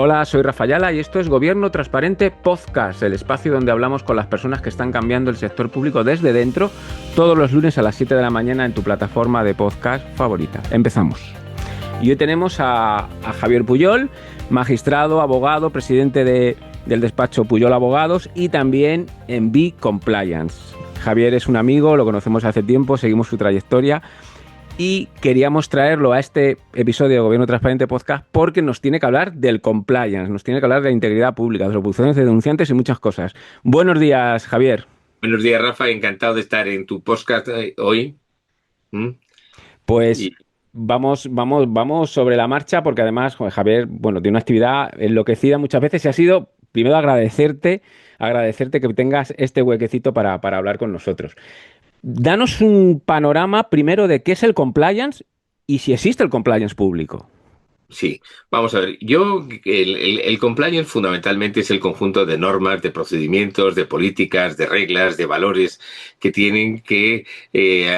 Hola, soy Rafa Ayala y esto es Gobierno Transparente Podcast, el espacio donde hablamos con las personas que están cambiando el sector público desde dentro, todos los lunes a las 7 de la mañana en tu plataforma de podcast favorita. Empezamos. Y hoy tenemos a Javier Puyol, magistrado, abogado, presidente del despacho Puyol Abogados y también en B-Compliance. Javier es un amigo, lo conocemos hace tiempo, seguimos su trayectoria y queríamos traerlo a este episodio de Gobierno Transparente Podcast porque nos tiene que hablar del compliance, nos tiene que hablar de la integridad pública, de las oposiciones de denunciantes y muchas cosas. Buenos días, Javier. Buenos días, Rafa. Encantado de estar en tu podcast hoy. Pues Y vamos sobre la marcha porque además, joder, Javier, bueno, tiene una actividad enloquecida muchas veces y ha sido, primero, agradecerte que tengas este huequecito para hablar con nosotros. Danos un panorama primero de qué es el compliance y si existe el compliance público. sí, vamos a ver. El compliance fundamentalmente es el conjunto de normas, de procedimientos, de políticas, de reglas, de valores que tienen que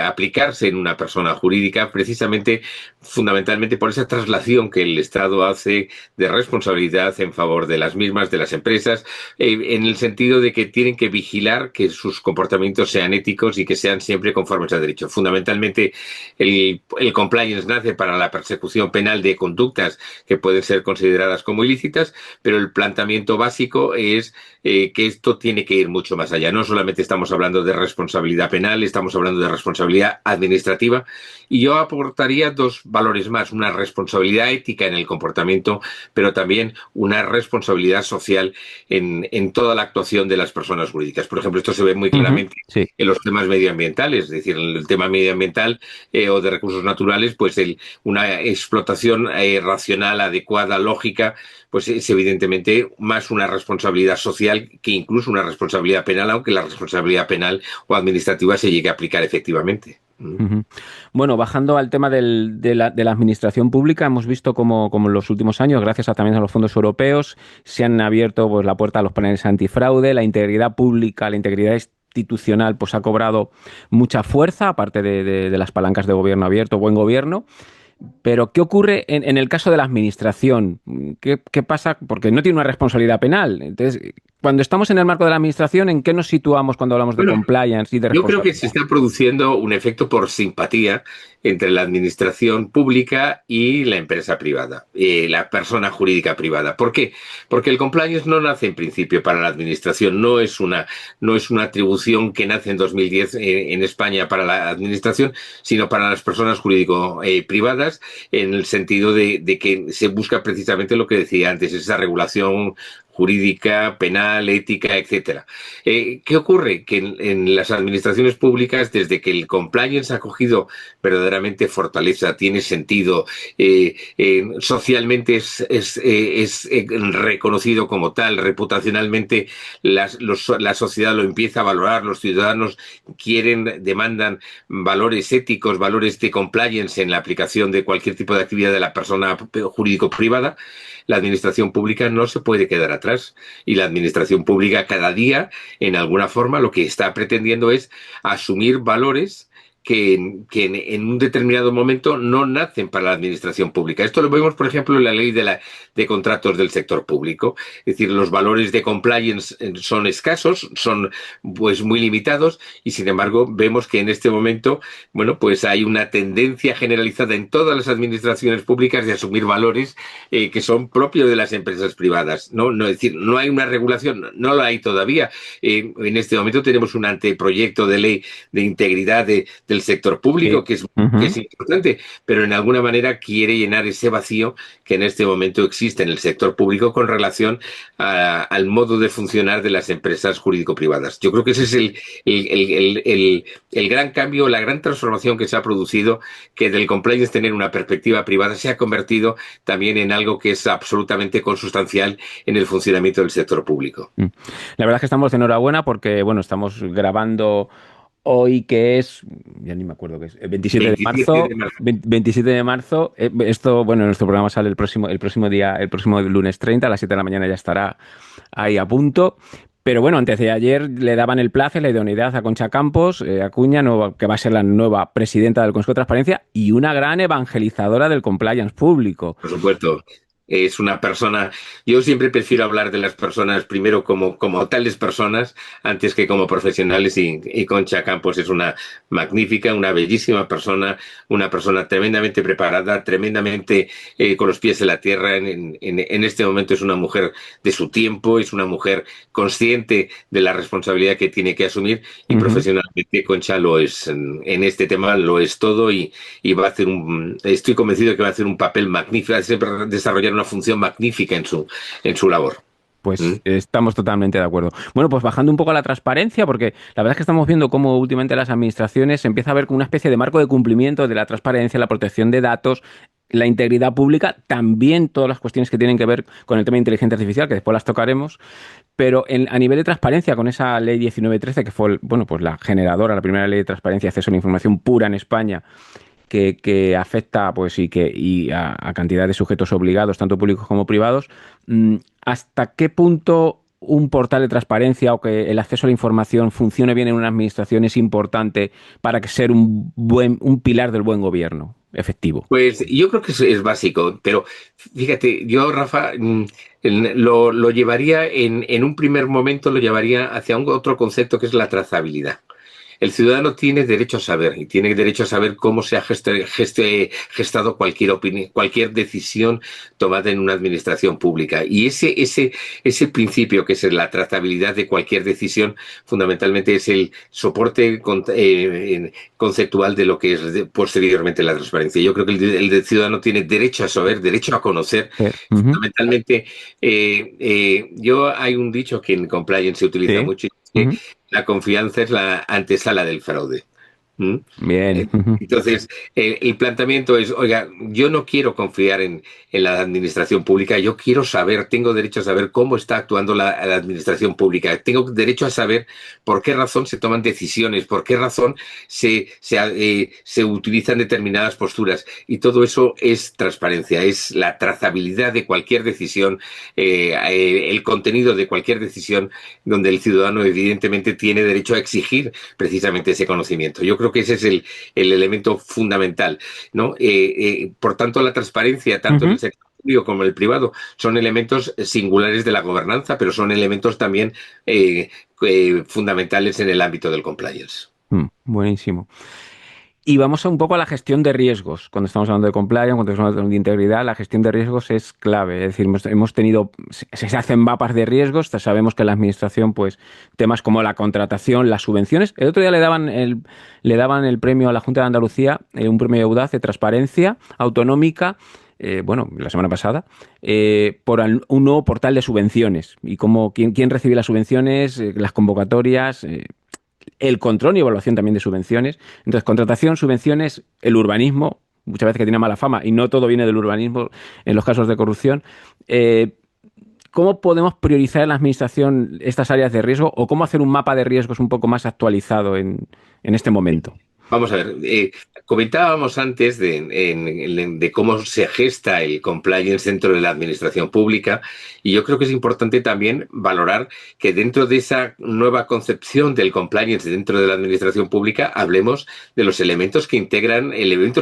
aplicarse en una persona jurídica, precisamente, fundamentalmente por esa traslación que el Estado hace de responsabilidad en favor de las mismas, de las empresas, en el sentido de que tienen que vigilar que sus comportamientos sean éticos y que sean siempre conformes a derecho. Fundamentalmente, el compliance nace para la persecución penal de conductas que pueden ser consideradas como ilícitas, pero el planteamiento básico es que esto tiene que ir mucho más allá. No solamente estamos hablando de responsabilidad penal, estamos hablando de responsabilidad administrativa, y yo aportaría dos valores más: una responsabilidad ética en el comportamiento, pero también una responsabilidad social en toda la actuación de las personas jurídicas. Por ejemplo, esto se ve muy claramente Sí. en los temas medioambientales, es decir, en el tema medioambiental o de recursos naturales, pues una explotación racional, adecuada, lógica, pues es evidentemente más una responsabilidad social que incluso una responsabilidad penal, aunque la responsabilidad penal o administrativa se llegue a aplicar efectivamente. Uh-huh. Bueno, bajando al tema de la administración pública, hemos visto como en los últimos años, gracias también a los fondos europeos, se han abierto pues, la puerta a los paneles antifraude, la integridad pública, la integridad institucional pues ha cobrado mucha fuerza, aparte de las palancas de gobierno abierto, buen gobierno. Pero, ¿qué ocurre en el caso de la administración? ¿Qué pasa? Porque no tiene una responsabilidad penal. Entonces, cuando estamos en el marco de la administración, ¿en qué nos situamos cuando hablamos de Bueno, compliance y de yo creo que responsabilidad? se está produciendo un efecto por simpatía entre la administración pública y la empresa privada, la persona jurídica privada. ¿Por qué? Porque el compliance no nace en principio para la administración, no es una atribución que nace en 2010 en España para la administración, sino para las personas jurídico-privadas, en el sentido de que se busca precisamente lo que decía antes, esa regulación jurídica, penal, ética, etcétera. ¿Qué ocurre? Que en las administraciones públicas, desde que el compliance ha cogido verdaderamente fortaleza, tiene sentido, socialmente es reconocido como tal, reputacionalmente la sociedad lo empieza a valorar, los ciudadanos demandan valores éticos, valores de compliance en la aplicación de cualquier tipo de actividad de la persona jurídico-privada. La administración pública no se puede quedar atrás, y la administración pública cada día, en alguna forma, lo que está pretendiendo es asumir valores que en un determinado momento no nacen para la administración pública. Esto lo vemos, por ejemplo, en la ley de contratos del sector público. Es decir, los valores de compliance son escasos, son pues muy limitados, y sin embargo vemos que en este momento, bueno, pues hay una tendencia generalizada en todas las administraciones públicas de asumir valores que son propios de las empresas privadas. Es decir, no hay una regulación, no la hay todavía. En este momento tenemos un anteproyecto de ley de integridad del sector Sí. público que Uh-huh. es importante, pero en alguna manera quiere llenar ese vacío que en este momento existe en el sector público con relación al modo de funcionar de las empresas jurídico-privadas. Yo creo que ese es el gran cambio, la gran transformación que se ha producido, que del compliance tener una perspectiva privada se ha convertido también en algo que es absolutamente consustancial en el funcionamiento del sector público. La verdad es que estamos de enhorabuena porque, bueno, estamos grabando hoy, que es, ya ni me acuerdo qué es, el 27 de 27 marzo. de marzo. 27 de marzo. Esto, bueno, nuestro programa sale el próximo día, el próximo lunes 30, a las 7 de la mañana ya estará ahí a punto. Pero bueno, antes de ayer le daban el plazo y la idoneidad a Concha Campos, Acuña, que va a ser la nueva presidenta del Consejo de Transparencia y una gran evangelizadora del compliance público. Por supuesto. Es una persona, yo siempre prefiero hablar de las personas primero como tales personas antes que como profesionales y Concha Campos es una magnífica, una bellísima persona, una persona tremendamente preparada, tremendamente con los pies en la tierra. En este momento es una mujer de su tiempo, es una mujer consciente de la responsabilidad que tiene que asumir y Ujú. profesionalmente Concha lo es, en este tema lo es todo y va a hacer estoy convencido de que va a hacer un papel magnífico, va a desarrollar una función magnífica en su labor. ¿Mm? Pues estamos totalmente de acuerdo. Bueno, pues bajando un poco a la transparencia, porque la verdad es que estamos viendo cómo últimamente las administraciones se empieza a ver como una especie de marco de cumplimiento de la transparencia, la protección de datos, la integridad pública, también todas las cuestiones que tienen que ver con el tema de inteligencia artificial, que después las tocaremos, pero a nivel de transparencia, con esa ley 1913, que fue, bueno, pues la generadora, la primera ley de transparencia y acceso a la información pura en España, que afecta pues a cantidad de sujetos obligados, tanto públicos como privados. ¿Hasta qué punto un portal de transparencia o que el acceso a la información funcione bien en una administración es importante para que ser un pilar del buen gobierno efectivo? Pues yo creo que es básico, pero fíjate, yo, Rafa, lo llevaría en un primer momento, lo llevaría hacia un otro concepto que es la trazabilidad. El ciudadano tiene derecho a saber y tiene derecho a saber cómo se ha gestado cualquier opinión, cualquier decisión tomada en una administración pública. Y ese principio, que es la trazabilidad de cualquier decisión, fundamentalmente es el soporte conceptual de lo que es posteriormente la transparencia. Yo creo que el ciudadano tiene derecho a saber, derecho a conocer. Ujú. Fundamentalmente, hay un dicho que en compliance se utiliza Sí. mucho, y es que Ujú. la confianza es la antesala del fraude. ¿Mm? Bien. Eh, Ujú. Entonces, el planteamiento es, oiga, yo no quiero confiar en la administración pública, yo quiero saber, tengo derecho a saber cómo está actuando la administración pública, tengo derecho a saber por qué razón se toman decisiones, por qué razón se utilizan determinadas posturas. Y todo eso es transparencia, es la trazabilidad de cualquier decisión, el contenido de cualquier decisión, donde el ciudadano evidentemente tiene derecho a exigir precisamente ese conocimiento. Yo creo que ese es el elemento fundamental, ¿no? Por tanto, la transparencia, tanto en el Ujú. sector público como en el privado, son elementos singulares de la gobernanza, pero son elementos también fundamentales en el ámbito del compliance. Buenísimo. Y vamos un poco a la gestión de riesgos. Cuando estamos hablando de compliance, cuando estamos hablando de integridad, la gestión de riesgos es clave. Es decir, hemos tenido, se hacen mapas de riesgos, sabemos que en la administración, pues, temas como la contratación, las subvenciones. El otro día le daban el premio a la Junta de Andalucía, un premio de Audaz de transparencia autonómica, bueno, la semana pasada, por un nuevo portal de subvenciones y quién recibe las subvenciones, las convocatorias, el control y evaluación también de subvenciones. Entonces, contratación, subvenciones, el urbanismo, muchas veces que tiene mala fama, y no todo viene del urbanismo en los casos de corrupción. Eh, ¿Cómo podemos priorizar en la administración estas áreas de riesgo o cómo hacer un mapa de riesgos un poco más actualizado en este momento? Vamos a ver, comentábamos antes de cómo se gesta el compliance dentro de la administración pública y yo creo que es importante también valorar que dentro de esa nueva concepción del compliance dentro de la administración pública hablemos de los elementos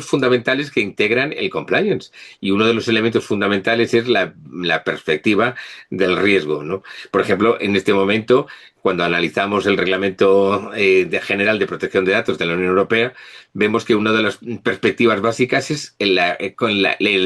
fundamentales que integran el compliance. Y uno de los elementos fundamentales es la perspectiva del riesgo, ¿no? Por ejemplo, en este momento, cuando analizamos el Reglamento General de Protección de Datos de la Unión Europea, vemos que una de las perspectivas básicas es el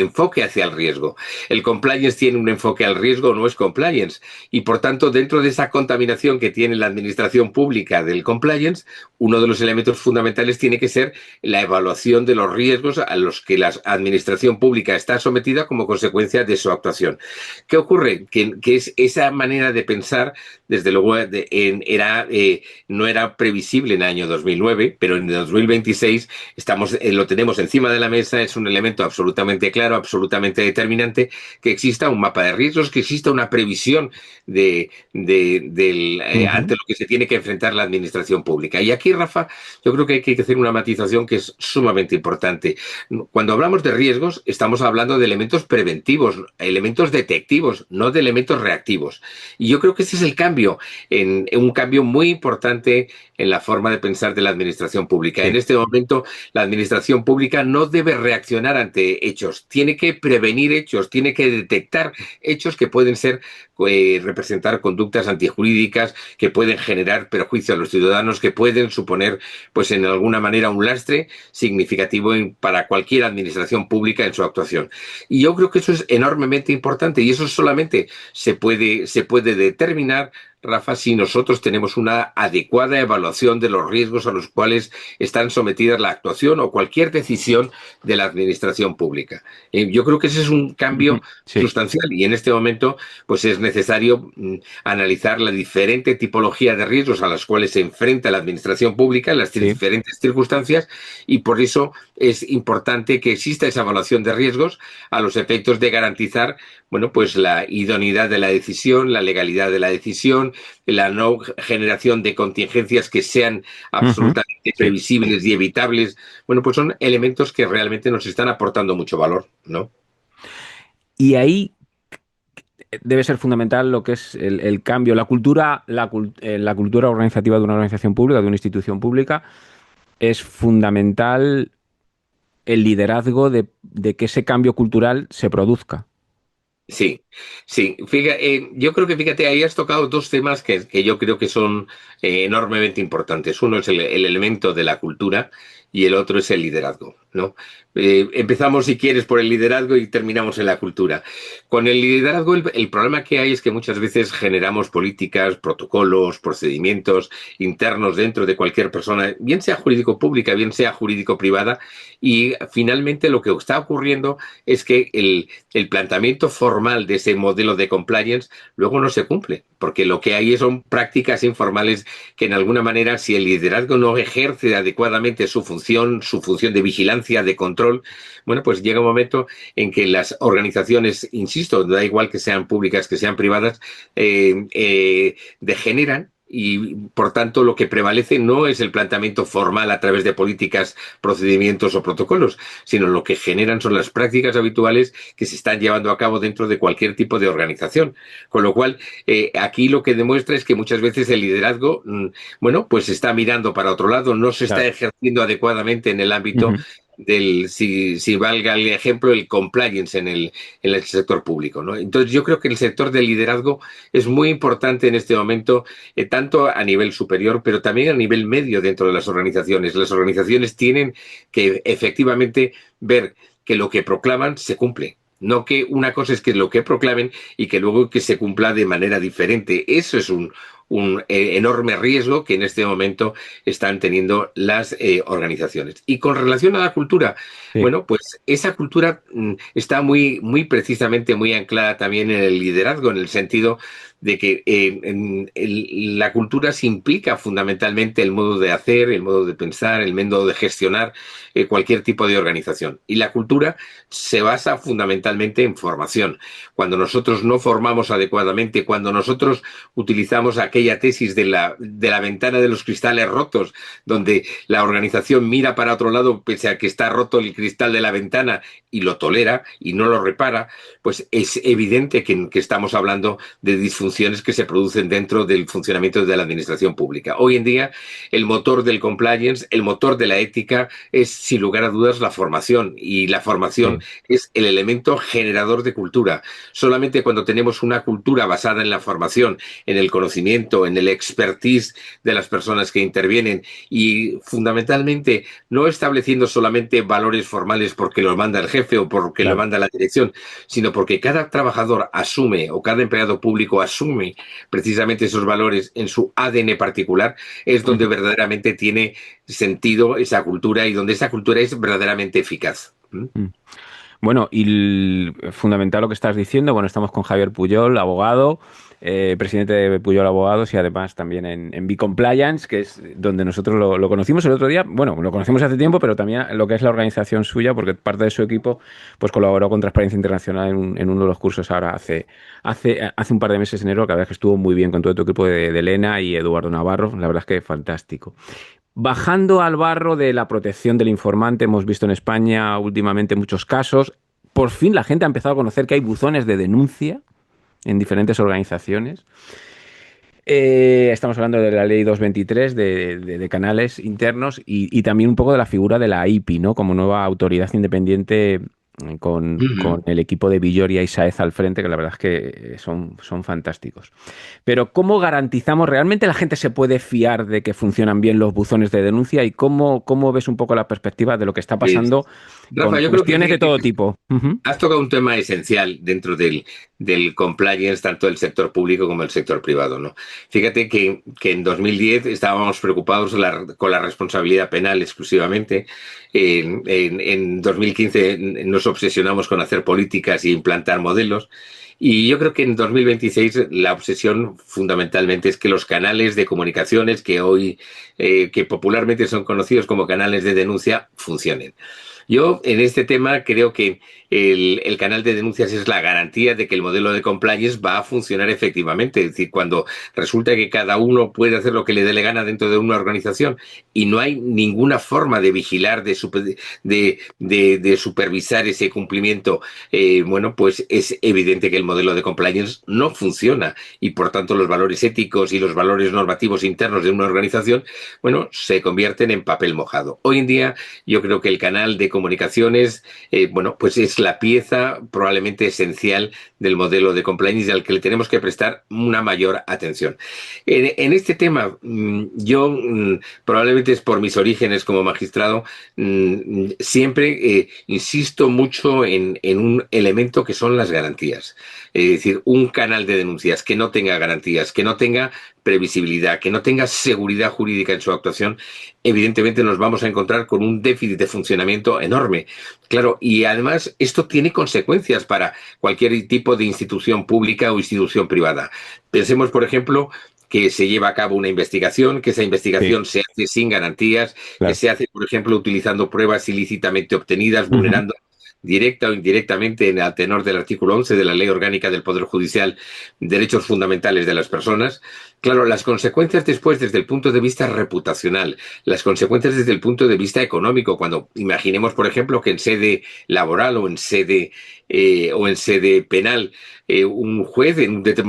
enfoque hacia el riesgo. El compliance tiene un enfoque al riesgo, no es compliance. Y por tanto, dentro de esa contaminación que tiene la administración pública del compliance, uno de los elementos fundamentales tiene que ser la evaluación de los riesgos a los que la administración pública está sometida como consecuencia de su actuación. ¿Qué ocurre? Que es esa manera de pensar, desde luego, no era previsible en el año 2009, pero en 2026 lo tenemos encima de la mesa, es un elemento absolutamente claro, absolutamente determinante, que exista un mapa de riesgos, que exista una previsión Ujú. ante lo que se tiene que enfrentar la administración pública. Y aquí, Rafa, yo creo que hay que hacer una matización que es sumamente importante. Cuando hablamos de riesgos, estamos hablando de elementos preventivos, elementos detectivos, no de elementos reactivos. Y yo creo que ese es el cambio un cambio muy importante en la forma de pensar de la administración pública. Sí. En este momento, la administración pública no debe reaccionar ante hechos, tiene que prevenir hechos, tiene que detectar hechos que pueden ser representar conductas antijurídicas, que pueden generar perjuicio a los ciudadanos, que pueden suponer, pues en alguna manera, un lastre significativo para cualquier administración pública en su actuación. Y yo creo que eso es enormemente importante y eso solamente se puede determinar, Rafa, si nosotros tenemos una adecuada evaluación de los riesgos a los cuales están sometidas la actuación o cualquier decisión de la administración pública. Yo creo que ese es un cambio Sí. sustancial y en este momento pues es necesario analizar la diferente tipología de riesgos a las cuales se enfrenta la administración pública en las Sí. diferentes circunstancias y por eso es importante que exista esa evaluación de riesgos a los efectos de garantizar, bueno, pues la idoneidad de la decisión, la legalidad de la decisión, la no generación de contingencias que sean absolutamente Sí. previsibles y evitables. Bueno, pues son elementos que realmente nos están aportando mucho valor, ¿no? Y ahí debe ser fundamental lo que es el cambio, la cultura organizativa de una organización pública, de una institución pública. Es fundamental el liderazgo de que ese cambio cultural se produzca. Sí, sí. Yo creo que, fíjate, ahí has tocado dos temas que yo creo que son enormemente importantes. Uno es el elemento de la cultura y el otro es el liderazgo, ¿no? Empezamos, si quieres, por el liderazgo y terminamos en la cultura. Con el liderazgo, el problema que hay es que muchas veces generamos políticas, protocolos, procedimientos internos dentro de cualquier persona, bien sea jurídico pública, bien sea jurídico privada, y finalmente lo que está ocurriendo es que el planteamiento formal de ese modelo de compliance luego no se cumple, porque lo que hay son prácticas informales que en alguna manera, si el liderazgo no ejerce adecuadamente su función de vigilancia, de control, bueno, pues llega un momento en que las organizaciones, insisto, da igual que sean públicas, que sean privadas, degeneran. Y, por tanto, lo que prevalece no es el planteamiento formal a través de políticas, procedimientos o protocolos, sino lo que generan son las prácticas habituales que se están llevando a cabo dentro de cualquier tipo de organización. Con lo cual, aquí lo que demuestra es que muchas veces el liderazgo, bueno, pues está mirando para otro lado, no se está ejerciendo adecuadamente en el ámbito si valga el ejemplo, el compliance en el sector público, ¿no? Entonces, yo creo que el sector del liderazgo es muy importante en este momento, tanto a nivel superior, pero también a nivel medio dentro de las organizaciones. Las organizaciones tienen que efectivamente ver que lo que proclaman se cumple. No que una cosa es que lo que proclamen y que luego que se cumpla de manera diferente. Eso es un enorme riesgo que en este momento están teniendo las organizaciones. Y con relación a la cultura, Sí. bueno, pues esa cultura está muy, muy precisamente muy anclada también en el liderazgo, en el sentido de que la cultura se implica fundamentalmente el modo de hacer, el modo de pensar, el modo de gestionar cualquier tipo de organización. Y la cultura se basa fundamentalmente en formación. Cuando nosotros no formamos adecuadamente, cuando nosotros utilizamos aquella tesis de la ventana de los cristales rotos, donde la organización mira para otro lado pese a que está roto el cristal de la ventana y lo tolera y no lo repara, pues es evidente que estamos hablando de disfunciones que se producen dentro del funcionamiento de la administración pública. Hoy en día, el motor del compliance, el motor de la ética es, sin lugar a dudas, la formación. Y la formación es el elemento generador de cultura. Solamente cuando tenemos una cultura basada en la formación, en el conocimiento, en el expertise de las personas que intervienen y, fundamentalmente, no estableciendo solamente valores formales porque lo manda el jefe o porque lo manda la dirección, sino porque cada trabajador asume o cada empleado público asume precisamente esos valores en su ADN particular, es donde verdaderamente tiene sentido esa cultura y donde esa cultura es verdaderamente eficaz. Bueno, y fundamental lo que estás diciendo. Bueno, estamos con Javier Puyol, abogado, presidente de Puyol Abogados y además también en B-Compliance, que es donde nosotros lo conocimos el otro día. Bueno, lo conocimos hace tiempo, pero también lo que es la organización suya, porque parte de su equipo pues colaboró con Transparencia Internacional en uno de los cursos ahora hace un par de meses, enero, que la verdad es que estuvo muy bien con todo tu equipo de Elena y Eduardo Navarro. La verdad es que fantástico. Bajando al barro de la protección del informante, hemos visto en España últimamente muchos casos. Por fin la gente ha empezado a conocer que hay buzones de denuncia en diferentes organizaciones. Estamos hablando de la ley 223 de canales internos y también un poco de la figura de la IPI, ¿no? Como nueva autoridad independiente con el equipo de Villoria y Sáez al frente, que la verdad es que son fantásticos. Pero ¿cómo garantizamos, realmente la gente se puede fiar de que funcionan bien los buzones de denuncia y cómo ves un poco la perspectiva de lo que está Pues, pasando con Rafa, yo creo que cuestiones de fíjate, todo tipo? Ujú. has tocado un tema esencial dentro del compliance, tanto del sector público como del sector privado, ¿no? Fíjate que en 2010 estábamos preocupados con la responsabilidad penal exclusivamente. En 2015 nos obsesionamos con hacer políticas y implantar modelos. Y yo creo que en 2026 la obsesión fundamentalmente es que los canales de comunicaciones que popularmente son conocidos como canales de denuncia, funcionen. Yo en este tema creo que el canal de denuncias es la garantía de que el modelo de compliance va a funcionar efectivamente. Es decir, cuando resulta que cada uno puede hacer lo que le dé la gana dentro de una organización y no hay ninguna forma de vigilar, de supervisar ese cumplimiento, bueno, pues es evidente que el modelo de compliance no funciona y por tanto los valores éticos y los valores normativos internos de una organización, bueno, se convierten en papel mojado. Hoy en día yo creo que el canal de comunicaciones, bueno, pues es la pieza probablemente esencial del modelo de compliance al que le tenemos que prestar una mayor atención. En este tema, yo probablemente es por mis orígenes como magistrado, siempre insisto mucho en un elemento que son las garantías. Es decir, un canal de denuncias que no tenga garantías, que no tenga previsibilidad, que no tenga seguridad jurídica en su actuación, evidentemente nos vamos a encontrar con un déficit de funcionamiento enorme. Claro, y además esto tiene consecuencias para cualquier tipo de institución pública o institución privada. Pensemos, por ejemplo, que se lleva a cabo una investigación, que esa Sí, investigación se hace sin garantías, que claro. se hace, por ejemplo, utilizando pruebas ilícitamente obtenidas, Ujú. vulnerando directa o indirectamente en el tenor del artículo 11 de la Ley Orgánica del Poder Judicial, derechos fundamentales de las personas. Claro, las consecuencias después desde el punto de vista reputacional, las consecuencias desde el punto de vista económico, cuando imaginemos, por ejemplo, que en sede laboral o en sede penal, un juez en un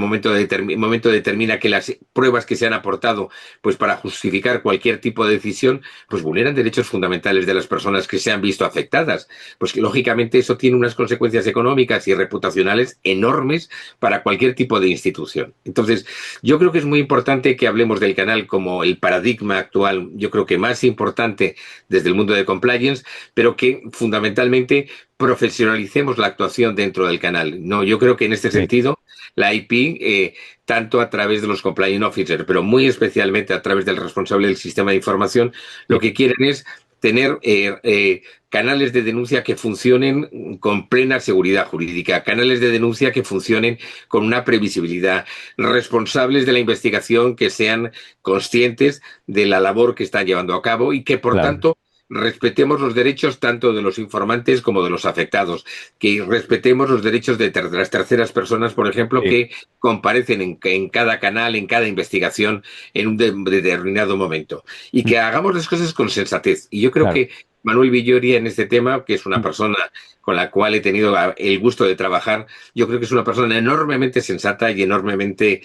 momento determina que las pruebas que se han aportado pues para justificar cualquier tipo de decisión pues vulneran derechos fundamentales de las personas que se han visto afectadas. Pues que, lógicamente eso tiene unas consecuencias económicas y reputacionales enormes para cualquier tipo de institución. Entonces, yo creo que es muy importante que hablemos del canal como el paradigma actual, yo creo que más importante desde el mundo de compliance, pero que fundamentalmente profesionalicemos la actuación dentro del canal. No, yo creo que en este Sí. sentido la IP, tanto a través de los compliance officers, pero muy especialmente a través del responsable del sistema de información, lo Sí. que quieren es tener canales de denuncia que funcionen con plena seguridad jurídica, canales de denuncia que funcionen con una previsibilidad, responsables de la investigación que sean conscientes de la labor que están llevando a cabo y que, por Claro. tanto, respetemos los derechos tanto de los informantes como de los afectados, que respetemos los derechos de las terceras personas, por ejemplo, Sí. que comparecen en cada canal, en cada investigación, en un determinado momento, y Mm. que hagamos las cosas con sensatez. Y yo creo Claro. que Manuel Villoria en este tema, que es una Mm. persona con la cual he tenido el gusto de trabajar, yo creo que es una persona enormemente sensata y enormemente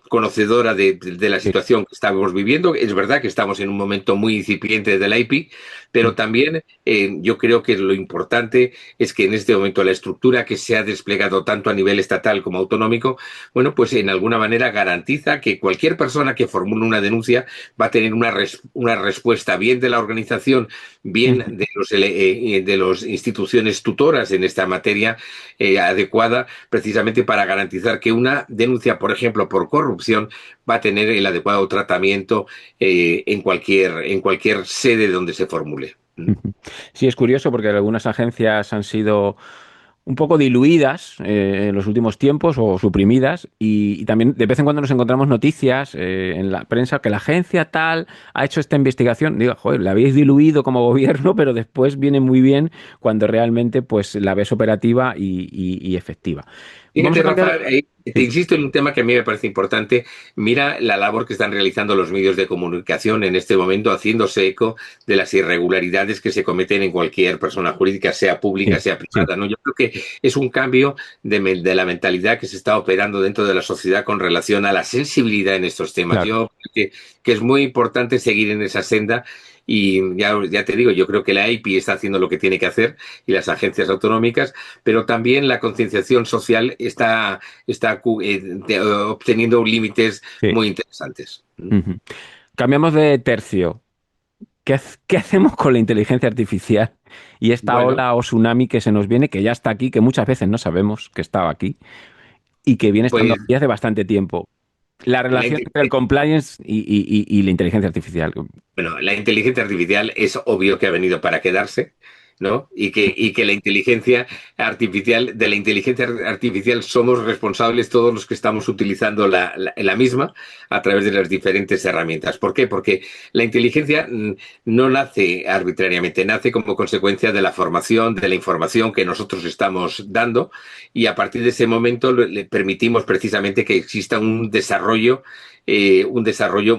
conocedora de la Sí. situación que estamos viviendo. Es verdad que estamos en un momento muy incipiente de la IPI, Mm. pero también yo creo que lo importante es que en este momento la estructura que se ha desplegado tanto a nivel estatal como autonómico, bueno, pues en alguna manera garantiza que cualquier persona que formule una denuncia va a tener una respuesta bien de la organización, bien Ujú. de las instituciones tutoras en esta materia adecuada, precisamente para garantizar que una denuncia, por ejemplo, por corrupción, va a tener el adecuado tratamiento en cualquier sede donde se formule. Ujú. Sí, es curioso porque algunas agencias han sido un poco diluidas en los últimos tiempos o suprimidas y también de vez en cuando nos encontramos noticias en la prensa que la agencia tal ha hecho esta investigación. Digo, joder, la habéis diluido como gobierno, pero después viene muy bien cuando realmente pues la ves operativa y efectiva. Vamos Fíjate, a Rafa, cambiar. te Sí, insisto en un tema que a mí me parece importante. Mira la labor que están realizando los medios de comunicación en este momento, haciéndose eco de las irregularidades que se cometen en cualquier persona jurídica, sea pública, sí, sea sí, privada, ¿no? Yo creo que es un cambio de la mentalidad que se está operando dentro de la sociedad con relación a la sensibilidad en estos temas. claro. Yo creo que es muy importante seguir en esa senda. Y ya te digo, yo creo que la AIPI está haciendo lo que tiene que hacer y las agencias autonómicas, pero también la concienciación social está obteniendo límites Sí. muy interesantes. Ujú. Cambiamos de tercio. ¿Qué hacemos con la inteligencia artificial y esta Bueno, ola o tsunami que se nos viene, que ya está aquí, que muchas veces no sabemos que estaba aquí y que viene estando pues aquí hace bastante tiempo? La la, relación inte- entre el compliance y la inteligencia artificial. bueno, la inteligencia artificial es obvio que ha venido para quedarse, ¿no? Y que de la inteligencia artificial somos responsables todos los que estamos utilizando la misma a través de las diferentes herramientas. ¿Por qué? Porque la inteligencia no nace arbitrariamente, nace como consecuencia de la formación, de la información que nosotros estamos dando, y a partir de ese momento le permitimos precisamente que exista un desarrollo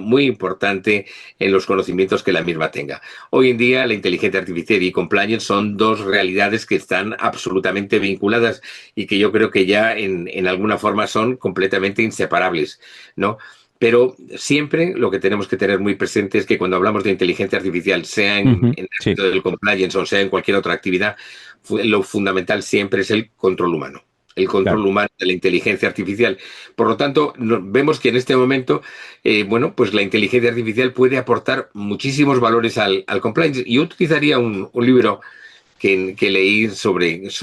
muy importante en los conocimientos que la misma tenga. Hoy en día la inteligencia artificial y compliance son dos realidades que están absolutamente vinculadas y que yo creo que ya en alguna forma son completamente inseparables, ¿no? Pero siempre lo que tenemos que tener muy presente es que cuando hablamos de inteligencia artificial, sea Ujú, en el sí, ámbito del compliance o sea en cualquier otra actividad, lo fundamental siempre es el control humano, el claro. control humano de la inteligencia artificial. Por lo tanto, vemos que en este momento, bueno, pues la inteligencia artificial puede aportar muchísimos valores al compliance. Yo utilizaría un libro que leí sobre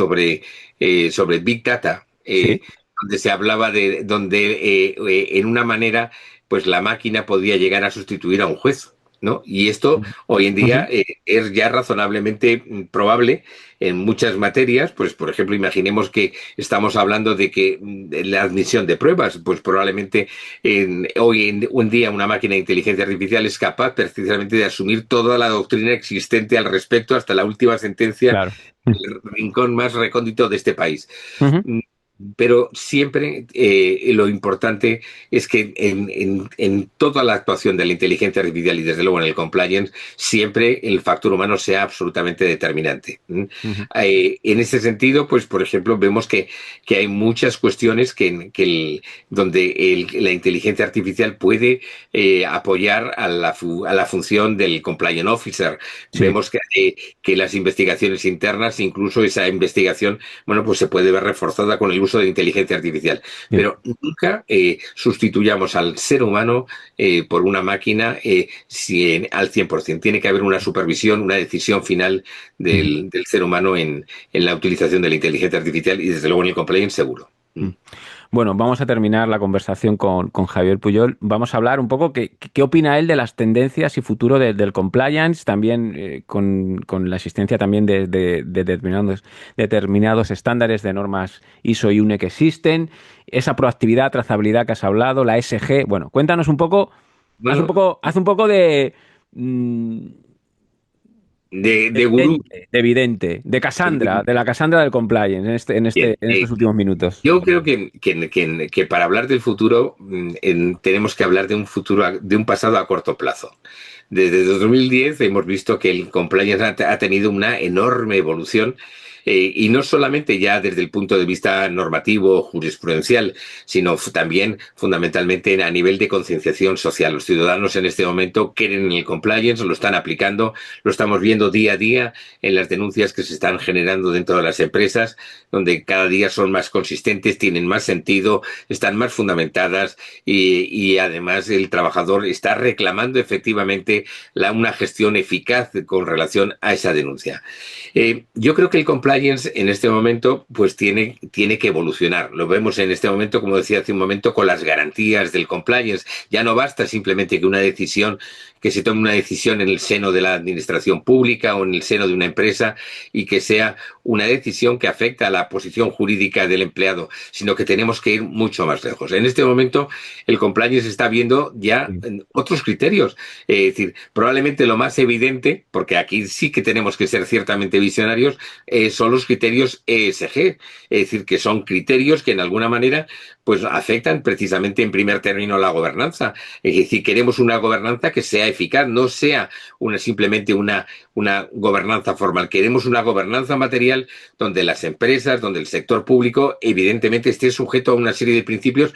Big Data, Sí. donde se hablaba de donde en una manera pues la máquina podía llegar a sustituir a un juez, ¿no? Y esto hoy en día Ujú, es ya razonablemente probable en muchas materias. Pues por ejemplo, imaginemos que estamos hablando de que de la admisión de pruebas, pues probablemente hoy en un día una máquina de inteligencia artificial es capaz precisamente de asumir toda la doctrina existente al respecto hasta la última sentencia, claro. el rincón más recóndito de este país. Ujú, Pero siempre lo importante es que en toda la actuación de la inteligencia artificial y desde luego en el compliance, siempre el factor humano sea absolutamente determinante. ujú, En ese sentido, pues por ejemplo, vemos que hay muchas cuestiones donde la inteligencia artificial puede apoyar a la función del compliance officer. sí. Vemos que las investigaciones internas, incluso esa investigación, bueno, pues se puede ver reforzada con el uso de inteligencia artificial. Sí. Pero nunca sustituyamos al ser humano por una máquina al 100%. Tiene que haber una supervisión, una decisión final Ujú. del ser humano en la utilización de la inteligencia artificial y desde luego en el compliance seguro. Mm. Bueno, vamos a terminar la conversación con Javier Puyol. Vamos a hablar un poco qué opina él de las tendencias y futuro del compliance, también con la existencia también de determinados estándares de normas ISO y UNE que existen, esa proactividad, trazabilidad que has hablado, la ESG. Bueno, cuéntanos un poco, Bueno, haz un poco mm, de gurú. de vidente, de Cassandra, de la Cassandra del compliance Bien, en estos últimos minutos. yo creo que para hablar del futuro tenemos que hablar de un futuro, de un pasado a corto plazo. Desde 2010 hemos visto que el compliance ha tenido una enorme evolución, y no solamente ya desde el punto de vista normativo o jurisprudencial, sino también fundamentalmente a nivel de concienciación social. Los ciudadanos en este momento quieren el compliance, lo están aplicando, lo estamos viendo día a día en las denuncias que se están generando dentro de las empresas, donde cada día son más consistentes, tienen más sentido, están más fundamentadas y además el trabajador está reclamando efectivamente una gestión eficaz con relación a esa denuncia. Yo creo que el compliance en este momento pues tiene que evolucionar. Lo vemos en este momento, como decía hace un momento, con las garantías del compliance. Ya no basta simplemente que se tome una decisión en el seno de la administración pública o en el seno de una empresa y que sea una decisión que afecta a la posición jurídica del empleado, sino que tenemos que ir mucho más lejos. En este momento, el compliance está viendo ya otros criterios. Es decir, probablemente lo más evidente, porque aquí sí que tenemos que ser ciertamente visionarios, son los criterios ESG. Es decir, que son criterios que en alguna manera pues afectan precisamente en primer término la gobernanza. Es decir, queremos una gobernanza que sea eficaz, no sea simplemente una gobernanza formal. Queremos una gobernanza material donde las empresas, donde el sector público evidentemente esté sujeto a una serie de principios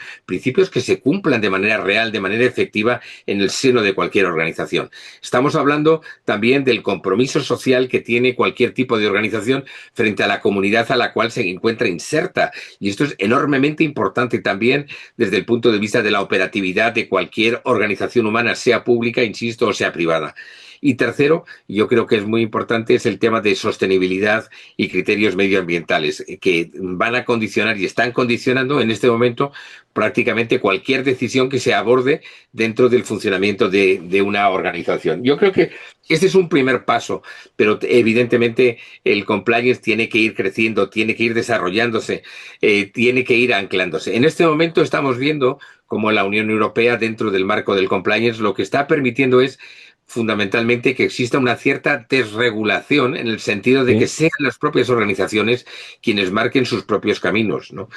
que se cumplan de manera real, de manera efectiva en el seno de cualquier organización. Estamos hablando también del compromiso social que tiene cualquier tipo de organización frente a la comunidad a la cual se encuentra inserta. Y esto es enormemente importante también desde el punto de vista de la operatividad de cualquier organización humana, sea pública, insisto, o sea privada. Y tercero, yo creo que es muy importante, es el tema de sostenibilidad y criterios medioambientales que van a condicionar y están condicionando en este momento prácticamente cualquier decisión que se aborde dentro del funcionamiento de una organización. Yo creo que este es un primer paso, pero evidentemente el compliance tiene que ir creciendo, tiene que ir desarrollándose, tiene que ir anclándose. En este momento estamos viendo cómo la Unión Europea, dentro del marco del compliance, lo que está permitiendo es fundamentalmente que exista una cierta desregulación en el sentido de que sean las propias organizaciones quienes marquen sus propios caminos, ¿no?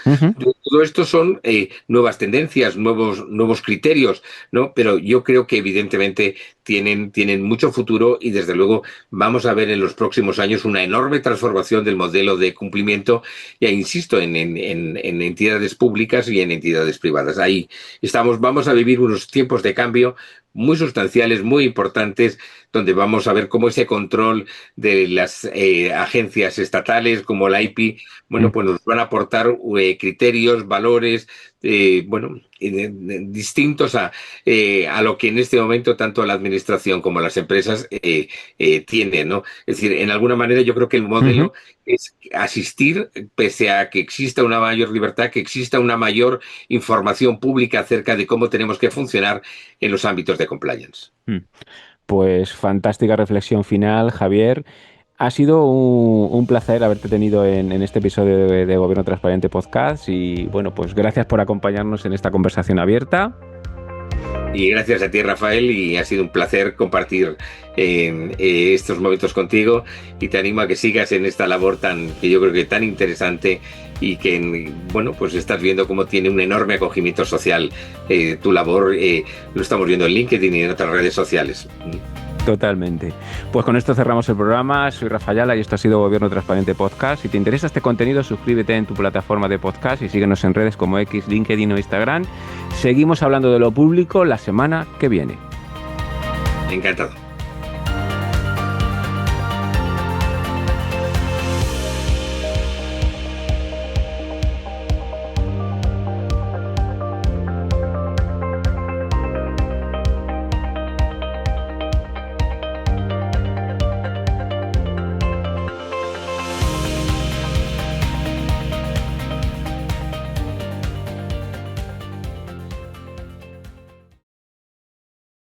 Todo esto son nuevas tendencias, nuevos criterios, ¿no? Pero yo creo que evidentemente tienen mucho futuro y desde luego vamos a ver en los próximos años una enorme transformación del modelo de cumplimiento, ya insisto, en entidades públicas y en entidades privadas. Ahí vamos a vivir unos tiempos de cambio muy sustanciales, muy importantes, donde vamos a ver cómo ese control de las agencias estatales como la IP, bueno, pues nos van a aportar criterios, valores, distintos a lo que en este momento tanto la administración como las empresas tienen, ¿no? Es decir, en alguna manera yo creo que el modelo es asistir, pese a que exista una mayor libertad, que exista una mayor información pública acerca de cómo tenemos que funcionar en los ámbitos de compliance. Pues fantástica reflexión final, Javier. Ha sido un placer haberte tenido en este episodio de Gobierno Transparente Podcast y bueno, pues gracias por acompañarnos en esta conversación abierta. Y gracias a ti, Rafael, y ha sido un placer compartir estos momentos contigo y te animo a que sigas en esta labor que yo creo que tan interesante y que, bueno, pues estás viendo cómo tiene un enorme acogimiento social tu labor. Lo estamos viendo en LinkedIn y en otras redes sociales. Totalmente. Pues con esto cerramos el programa. Soy Rafael Ayala y esto ha sido Gobierno Transparente Podcast. Si te interesa este contenido, suscríbete en tu plataforma de podcast y síguenos en redes como X, LinkedIn o Instagram. Seguimos hablando de lo público la semana que viene. Encantado.